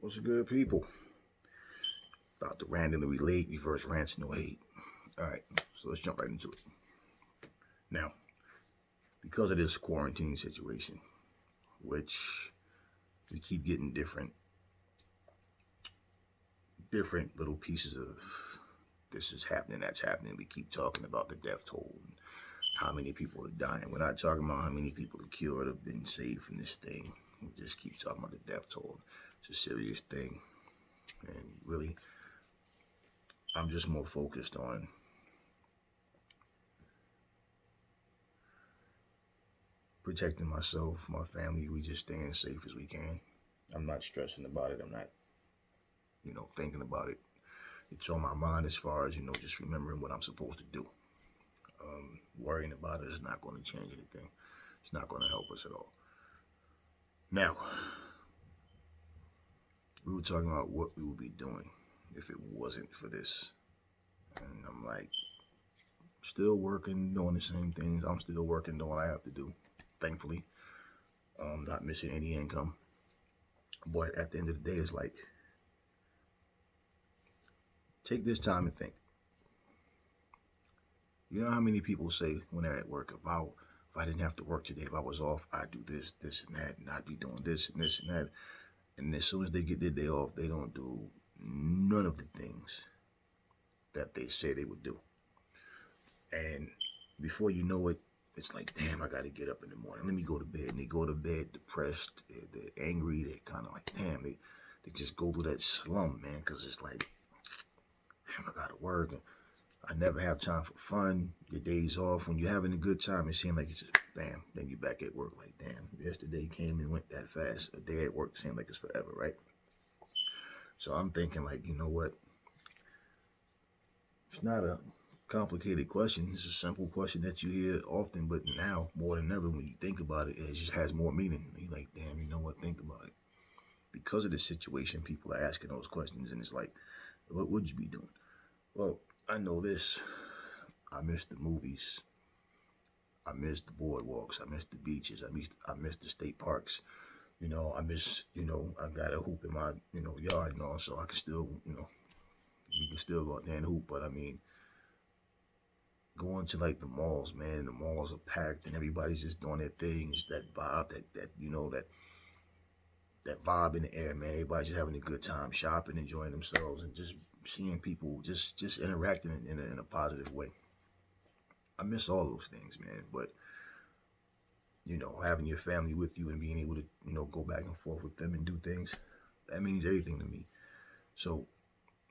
What's good, people? About to randomly relate reverse rants, no hate. All right, so let's jump right into it. Now, because of this quarantine situation, which we keep getting different little pieces of this is happening, that's happening. We keep talking about the death toll and how many people are dying. We're not talking about how many people are cured or been saved from this thing. We just keep talking about the death toll. It's a serious thing, and really, I'm just more focused on protecting myself, my family. We just staying safe as we can. I'm not stressing about it. I'm not, thinking about it. It's on my mind as far as, just remembering what I'm supposed to do. Worrying about it is not going to change anything. It's not going to help us at all. Now, we were talking about what we would be doing if it wasn't for this. And I'm like, still working, doing the same things. I'm still working, doing what I have to do, thankfully. Not missing any income. But at the end of the day, it's like, take this time and think. You know how many people say when they're at work, if I didn't have to work today, if I was off, I'd do this, and that, and I'd be doing this and this and that. And as soon as they get their day off, they don't do none of the things that they say they would do. And before you know it, it's like, damn, I got to get up in the morning. Let me go to bed. And they go to bed depressed, they're angry, they're kind of like, damn, they just go through that slum, man, because it's like, damn, I got to work. And I never have time for fun. Your days off, when you're having a good time, it seems like it's just bam. Then you're back at work. Like, damn, yesterday came and went that fast. A day at work seems like it's forever, right? So I'm thinking, like, you know what? It's not a complicated question. It's a simple question that you hear often, but now more than ever, when you think about it, it just has more meaning. You're like, damn, you know what? Think about it. Because of the situation, people are asking those questions, and it's like, what would you be doing? Well, I know this. I miss the movies. I miss the boardwalks. I miss the beaches. I miss the state parks. I miss, I got a hoop in my, yard and all, so I can still, you can still go out there and hoop. But I mean, going to like the malls, man, the malls are packed and everybody's just doing their things. That vibe, that vibe in the air, man. Everybody's just having a good time, shopping, enjoying themselves, and just seeing people just interacting in a positive way. I miss all those things, man. But having your family with you and being able to, go back and forth with them and do things, that means everything to me. So,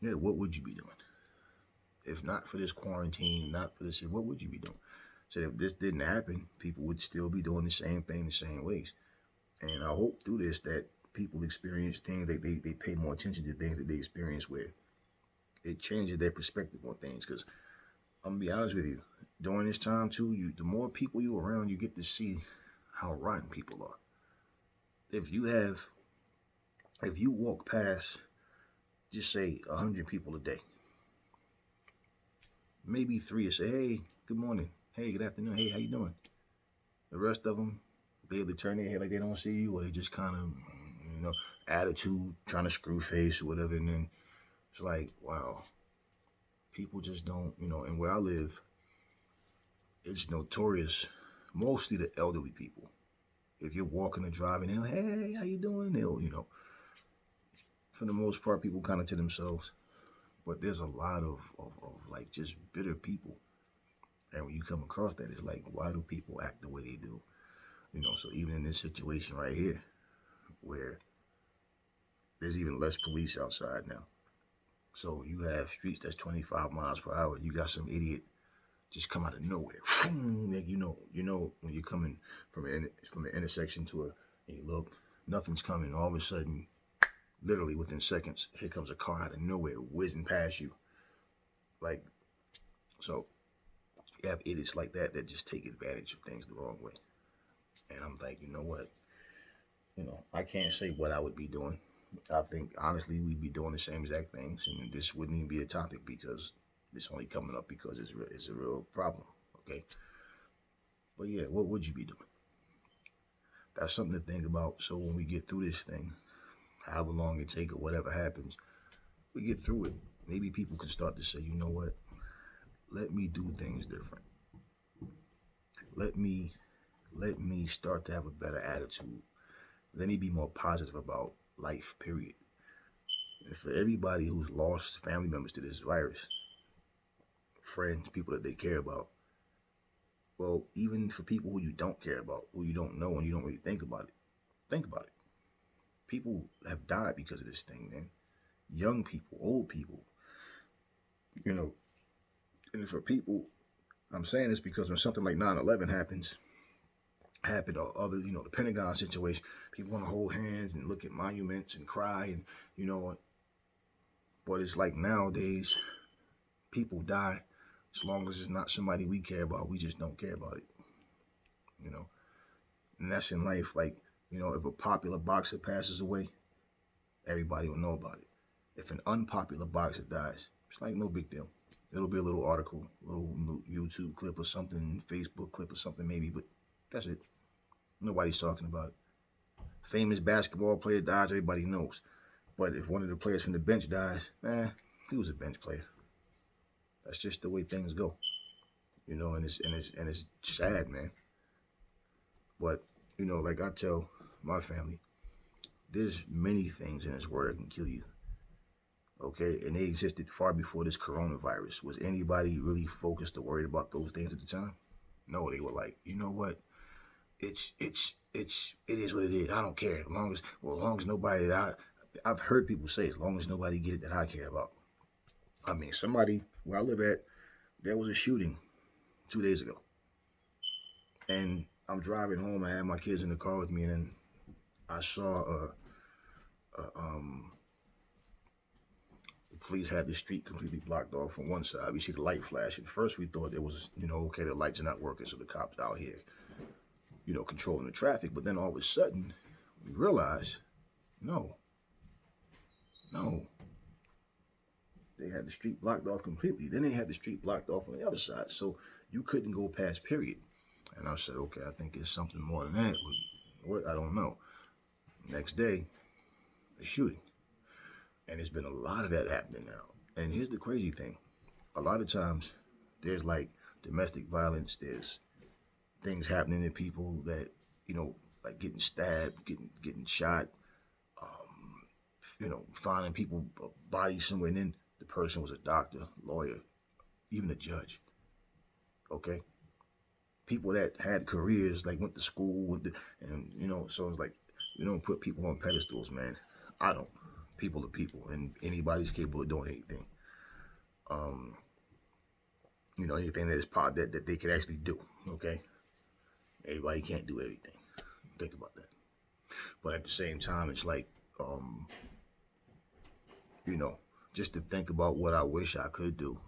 yeah, what would you be doing? If not for this quarantine, not for this, what would you be doing? So if this didn't happen, people would still be doing the same thing the same ways. And I hope through this that people experience things, they pay more attention to things that they experience where it changes their perspective on things. Because I'm gonna be honest with you, during this time too, the more people you around, you get to see how rotten people are. If you have, if you walk past, just say 100 people a day, maybe three will say, "Hey, good morning. Hey, good afternoon. Hey, how you doing?" The rest of them, they either turn their head like they don't see you, or they just kind of, attitude, trying to screw face or whatever. And then it's like, wow, people just don't, And where I live, it's notorious. Mostly the elderly people. If you're walking or driving, they'll, hey, how you doing? They'll, for the most part, people kind of to themselves. But there's a lot of like just bitter people. And when you come across that, it's like, why do people act the way they do? So even in this situation right here, where there's even less police outside now. So you have streets that's 25 miles per hour. You got some idiot just come out of nowhere. Like, when you're coming from an intersection to and you look, nothing's coming. All of a sudden, literally within seconds, here comes a car out of nowhere whizzing past you. Like, so you have idiots like that just take advantage of things the wrong way. And I'm like, you know what? I can't say what I would be doing. I think honestly we'd be doing the same exact things, and this wouldn't even be a topic because it's only coming up because it's a real problem. Okay, but yeah, what would you be doing? That's something to think about. So when we get through this thing, however long it take or whatever happens, we get through it. Maybe people can start to say, you know what? Let me do things different. Let me start to have a better attitude. Let me be more positive about life, period. And for everybody who's lost family members to this virus, friends, people that they care about, well, even for people who you don't care about, who you don't know and you don't really think about it. People have died because of this thing, man. Young people, old people, you know. And for people, I'm saying this because when something like 9/11 happened or other, the Pentagon situation, people want to hold hands and look at monuments and cry and, you know, but it's like nowadays, people die as long as it's not somebody we care about, we just don't care about it, you know. And that's in life. Like, if a popular boxer passes away, everybody will know about it. If an unpopular boxer dies, it's like no big deal. It'll be a little article, a little YouTube clip or something, Facebook clip or something maybe, but that's it. Nobody's talking about it. Famous basketball player dies, everybody knows. But if one of the players from the bench dies, he was a bench player. That's just the way things go, and it's sad, man. But like I tell my family, there's many things in this world that can kill you. Okay, and they existed far before this coronavirus. Was anybody really focused or worried about those things at the time? No, they were like, you know what? It is what it is. I don't care as long as nobody that I've heard people say as long as nobody get it that I care about. I mean, somebody where I live at, there was a shooting 2 days ago, and I'm driving home. I had my kids in the car with me, and then I saw the police had the street completely blocked off on one side. We see the light flashing. First, we thought it was, okay, the lights are not working, so the cops out here, controlling the traffic. But then all of a sudden, we realized, no, no, they had the street blocked off completely. Then they had the street blocked off on the other side, so you couldn't go past. Period. And I said, okay, I think it's something more than that. What? I don't know. Next day, a shooting. And there's been a lot of that happening now. And here's the crazy thing. A lot of times there's like domestic violence, there's things happening to people that, like getting stabbed, getting shot, finding people bodies somewhere, and then the person was a doctor, lawyer, even a judge. Okay? People that had careers, like went to school, so it's like we don't put people on pedestals, man. I don't. People are people, and anybody's capable of doing anything. Um, anything that is part that they can actually do. Okay, everybody can't do everything. Think about that. But at the same time, it's like, you know, just to think about what I wish I could do,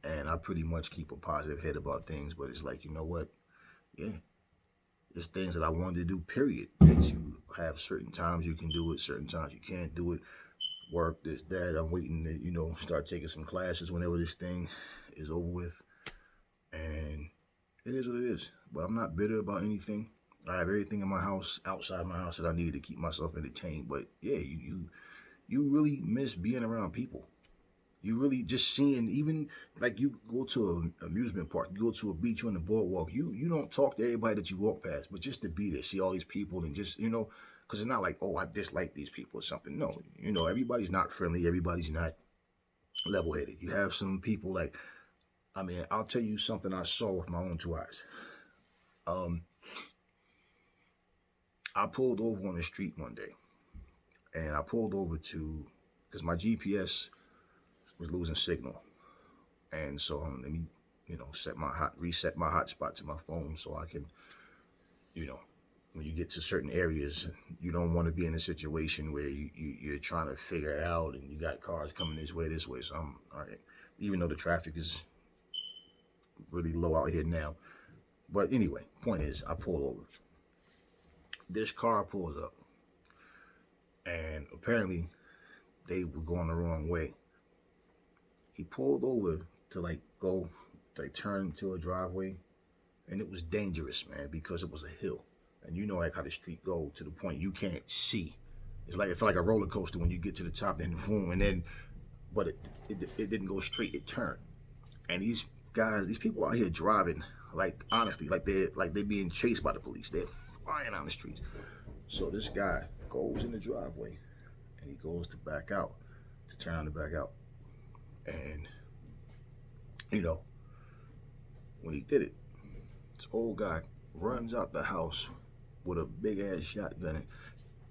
and I pretty much keep a positive head about things. But it's like, you know what? Yeah, there's things that I wanted to do. Period. That you have certain times you can do it, certain times you can't do it. Work, this, that. I'm waiting to, start taking some classes whenever this thing is over with. And it is what it is. But I'm not bitter about anything. I have everything in my house, outside my house, that I need to keep myself entertained. But yeah, you really miss being around people. You really just seeing, even like you go to an amusement park, you go to a beach, you're on the boardwalk. You don't talk to everybody that you walk past, but just to be there, see all these people, and just because it's not like, oh, I dislike these people or something. No, everybody's not friendly, everybody's not level-headed. You have some people like, I mean, I'll tell you something I saw with my own two eyes. Um, I pulled over on the street one day, and I pulled over to because my GPS was losing signal, and so let me reset my hotspot to my phone so I can, you know when you get to certain areas, you don't want to be in a situation where you're trying to figure it out and you got cars coming this way. So I'm all right, even though the traffic is really low out here now. But anyway, point is, I pull over. This car pulls up, and apparently they were going the wrong way. He pulled over to like go, to like turn to a driveway, and it was dangerous, man, because it was a hill, and like how the street go to the point you can't see. It's like it felt like a roller coaster when you get to the top and boom, and then but it didn't go straight. It turned. And these guys, these people out here driving like honestly, like they're being chased by the police. They're flying on the streets. So this guy goes in the driveway and he goes to back out, to turn to back out. And you know, when he did it, this old guy runs out the house with a big ass shotgun and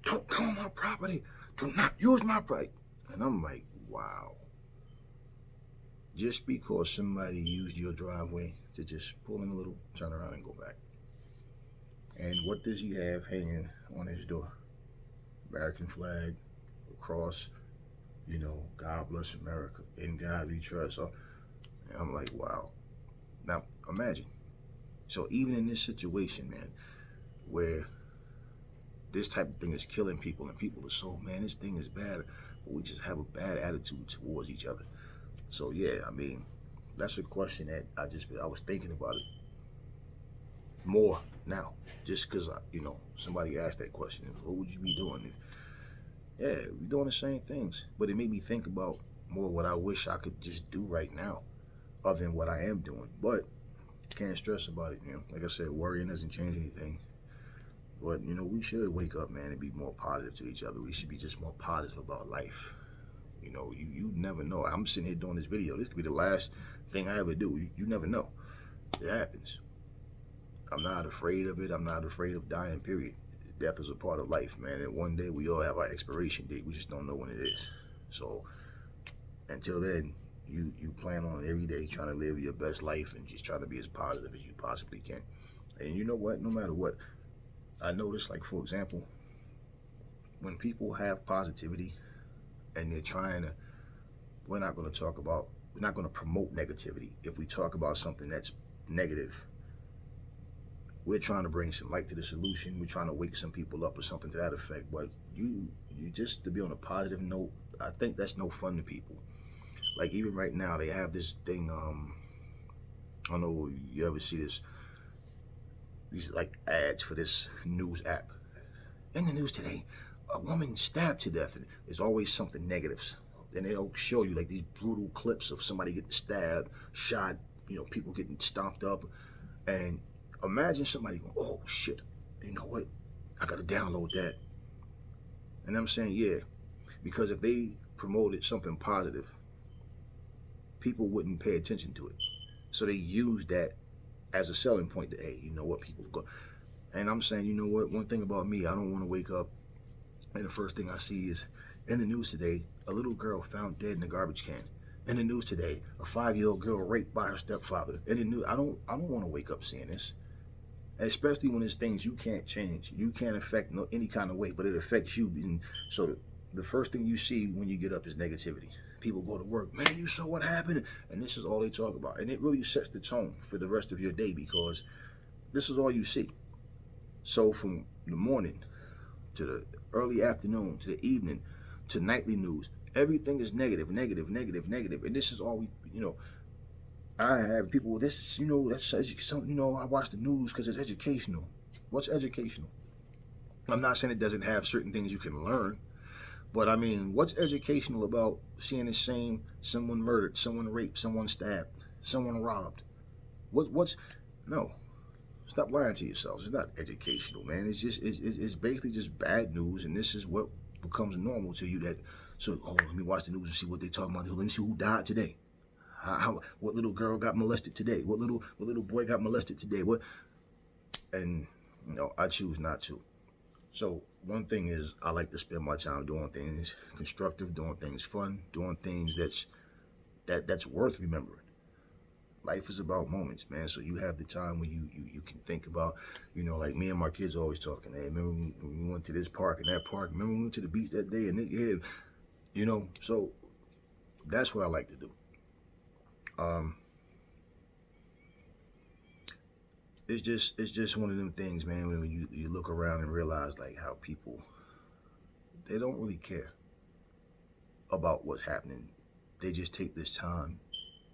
don't come on my property. Do not use my property. And I'm like, wow. Just because somebody used your driveway to just pull in a little, turn around and go back. And what does he have hanging on his door? American flag, a cross, God bless America, in God we trust. So, and I'm like, wow. Now, imagine. So even in this situation, man, where this type of thing is killing people and people are so, man, this thing is bad, but we just have a bad attitude towards each other. So yeah, I mean, that's a question that I was thinking about it more now, just because somebody asked that question. What would you be doing? Yeah, we're doing the same things, but it made me think about more what I wish I could just do right now, other than what I am doing. But can't stress about it. Like I said, worrying doesn't change anything. But we should wake up, man, and be more positive to each other. We should be just more positive about life. You never know. I'm sitting here doing this video. This could be the last thing I ever do. You never know. It happens. I'm not afraid of it. I'm not afraid of dying, period. Death is a part of life, man. And one day we all have our expiration date. We just don't know when it is. So until then, you plan on every day trying to live your best life and just trying to be as positive as you possibly can. And you know what? No matter what, I notice, like, for example, when people have positivity and they're trying to, we're not going to promote negativity. If we talk about something that's negative, we're trying to bring some light to the solution. We're trying to wake some people up or something to that effect. But you just to be on a positive note, I think that's no fun to people. Like even right now, they have this thing. I don't know if you ever see this. These like ads for this news app. In the news today, a woman stabbed to death, and there's always something negative. And they'll show you like these brutal clips of somebody getting stabbed, shot, people getting stomped up. And imagine somebody going, oh shit, you know what? I gotta download that. And I'm saying, yeah, because if they promoted something positive, people wouldn't pay attention to it. So they use that as a selling point that, hey, you know what, people go. And I'm saying, you know what, one thing about me, I don't want to wake up and the first thing I see is in the news today, a little girl found dead in a garbage can. In the news today, a 5-year-old girl raped by her stepfather. In the news, I don't want to wake up seeing this. Especially when there's things you can't change, you can't affect any kind of way, but it affects you. And so the first thing you see when you get up is negativity. People go to work, man, you saw what happened, and this is all they talk about, and it really sets the tone for the rest of your day because this is all you see. So from the morning to the early afternoon to the evening to nightly news, everything is negative, negative, negative, negative, and this is all we. I have people, that's something, I watch the news because it's educational. What's educational? I'm not saying it doesn't have certain things you can learn, but I mean, what's educational about seeing the same, someone murdered, someone raped, someone stabbed, someone robbed? No, stop lying to yourselves. It's not educational, man. It's basically just bad news, and this is what becomes normal to you let me watch the news and see what they talking about. Let me see who died today. What little girl got molested today? What little boy got molested today? And I choose not to. So one thing is I like to spend my time doing things constructive, doing things fun, doing things that's worth remembering. Life is about moments, man. So you have the time when you can think about, like me and my kids always talking. Hey, remember when we went to this park and that park? Remember when we went to the beach that day? And so that's what I like to do. It's just one of them things, man, when you look around and realize like how people, they don't really care about what's happening. They just take this time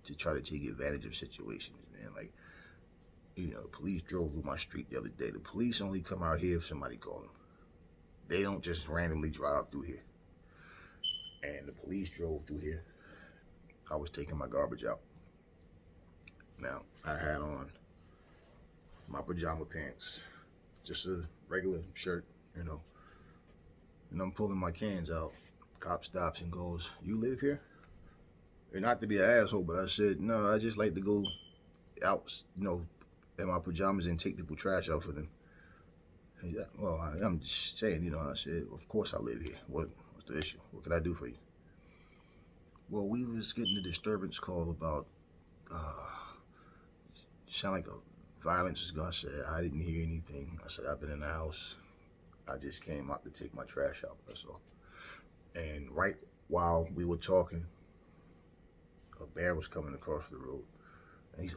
to try to take advantage of situations, man. Like, the police drove through my street the other day. The police only come out here if somebody called them. They don't just randomly drive through here. And the police drove through here. I was taking my garbage out. Now, I had on my pajama pants, just a regular shirt, you know. And I'm pulling my cans out. Cop stops and goes, "You live here?" And not to be an asshole, but I said, "No, I just like to go out, in my pajamas and take people trash out for them." Yeah, well, I'm just saying, I said, "Of course I live here. What's the issue? What can I do for you?" Well, we was getting a disturbance call about, uh, sound like a violence is going. I said, "I didn't hear anything." I said, "I've been in the house. I just came out to take my trash out. That's all." And right while we were talking, a bear was coming across the road. And he's,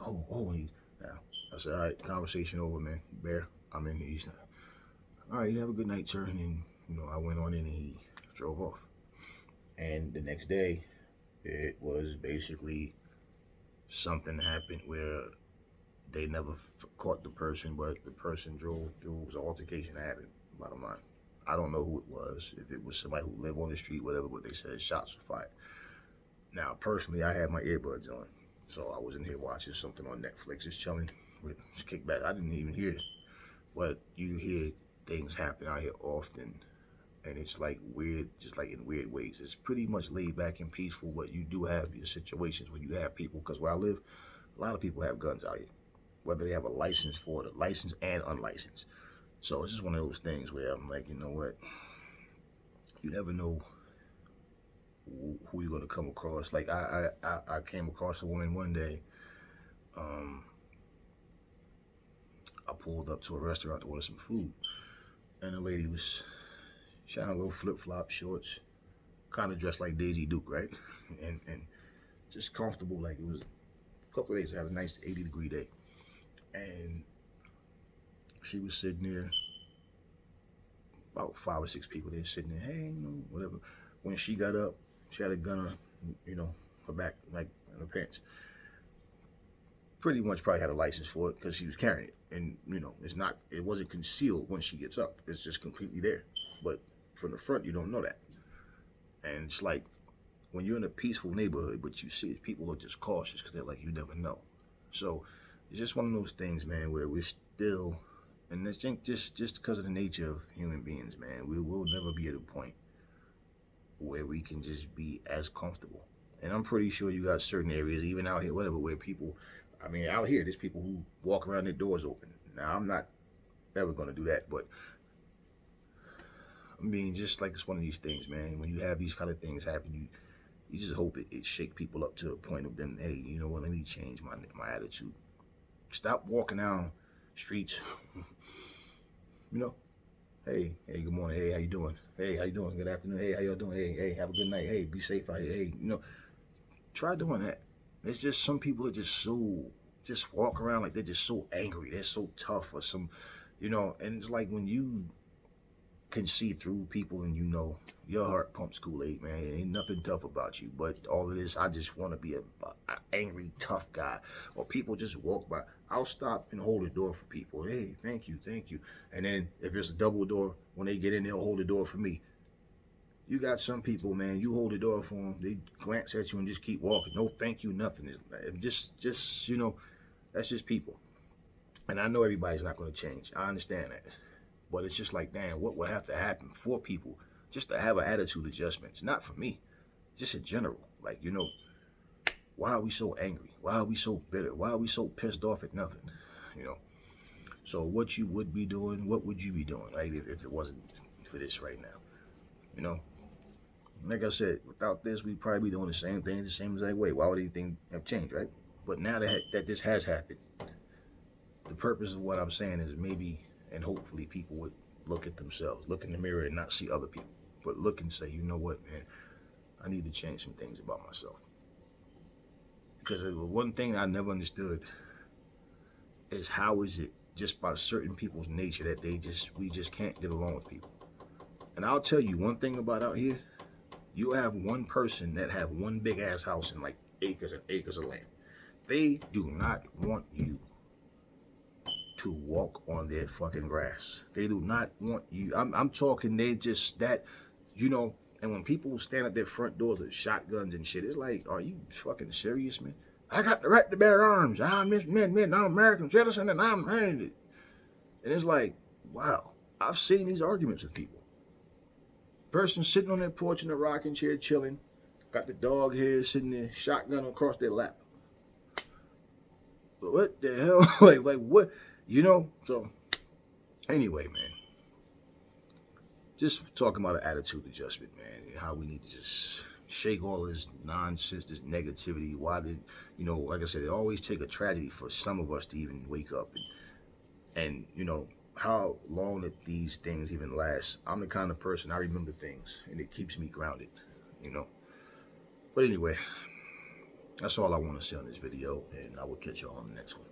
now. I said, "All right, conversation over, man. Bear, I'm in here." He's like, "All right, you have a good night, sir." And then, I went on in and he drove off. And the next day, it was basically something happened where they never caught the person, but the person drove through. It was an altercation that happened, bottom line. I don't know who it was, if it was somebody who lived on the street, whatever, but they said shots were fired. Now, personally, I had my earbuds on, so I was in here watching something on Netflix, just chilling, just kick back. I didn't even hear it, but you hear things happen out here often, and it's like weird, just like in weird ways. It's pretty much laid back and peaceful, but you do have your situations where you have people, because where I live, a lot of people have guns out here, whether they have a license for it, a license and unlicensed. So it's just one of those things where I'm like, you know what? You never know who you're gonna come across. Like I came across a woman one day. Um, I pulled up to a restaurant to order some food, and the lady was showing a little flip flop shorts, kind of dressed like Daisy Duke, right? And just comfortable, like it was a couple of days. I had a nice 80-degree day, and she was sitting there, about 5 or 6 people there sitting there, hey, whatever. When she got up, she had a gun on, her back, like in her pants. Pretty much probably had a license for it because she was carrying it. And, it wasn't concealed when she gets up. It's just completely there. But from the front, you don't know that. And it's like when you're in a peaceful neighborhood, but you see people are just cautious because they're like, you never know. So it's just one of those things, man, where we're still, and I think just because of the nature of human beings, man, we will never be at a point where we can just be as comfortable. And I'm pretty sure you got certain areas, even out here, whatever, where people, out here, there's people who walk around their doors open. Now, I'm not ever going to do that, but just like it's one of these things, man. When you have these kind of things happen, you just hope it shake people up to a point of them, hey, you know what, let me change my attitude. Stop walking down streets, hey, good morning. Hey, how you doing? Hey, how you doing? Good afternoon. Hey, how y'all doing? Hey, have a good night. Hey, be safe out here. Hey, try doing that. It's just some people are just walk around like they're just so angry. They're so tough or and it's like when you can see through people and your heart pumps Kool-Aid, man. Ain't nothing tough about you. But all of this, I just want to be a angry, tough guy. Or people just walk by. I'll stop and hold the door for people. Hey, thank you. And then if it's a double door, when they get in, they'll hold the door for me. You got some people, man, you hold the door for them, they glance at you and just keep walking. No thank you, nothing. It's just that's just people. And I know everybody's not going to change. I understand that. But it's just like, damn, what would have to happen for people just to have an attitude adjustment? It's not for me, just in general. Like, why are we so angry? Why are we so bitter? Why are we so pissed off at nothing? So what you would be doing, what would you be doing, right? If it wasn't for this right now, like I said, without this, we'd probably be doing the same things the same exact way. Why would anything have changed, right? But now that this has happened, the purpose of what I'm saying is maybe and hopefully people would look at themselves, look in the mirror and not see other people, but look and say, you know what, man, I need to change some things about myself. Because one thing I never understood is how is it just by certain people's nature that we just can't get along with people. And I'll tell you one thing about out here, you have one person that have one big ass house and like acres and acres of land. They do not want you. to walk on their fucking grass. They do not want you. I'm talking, they just that, you know, and when people stand at their front doors with shotguns and shit, it's like, are you fucking serious, man? I got the right to bear arms. I'm I'm American citizen and I'm married. And it's like, wow, I've seen these arguments with people. Person sitting on their porch in a rocking chair chilling, got the dog here sitting there, shotgun across their lap. What the hell? like what? You know? So anyway, man, just talking about an attitude adjustment, man, and how we need to just shake all this nonsense, this negativity. Why did, you know, like I said, it always take a tragedy for some of us to even wake up and you know, how long that these things even last. I'm the kind of person, I remember things and it keeps me grounded, you know. But anyway, that's all I want to say on this video, and I will catch y'all on the next one.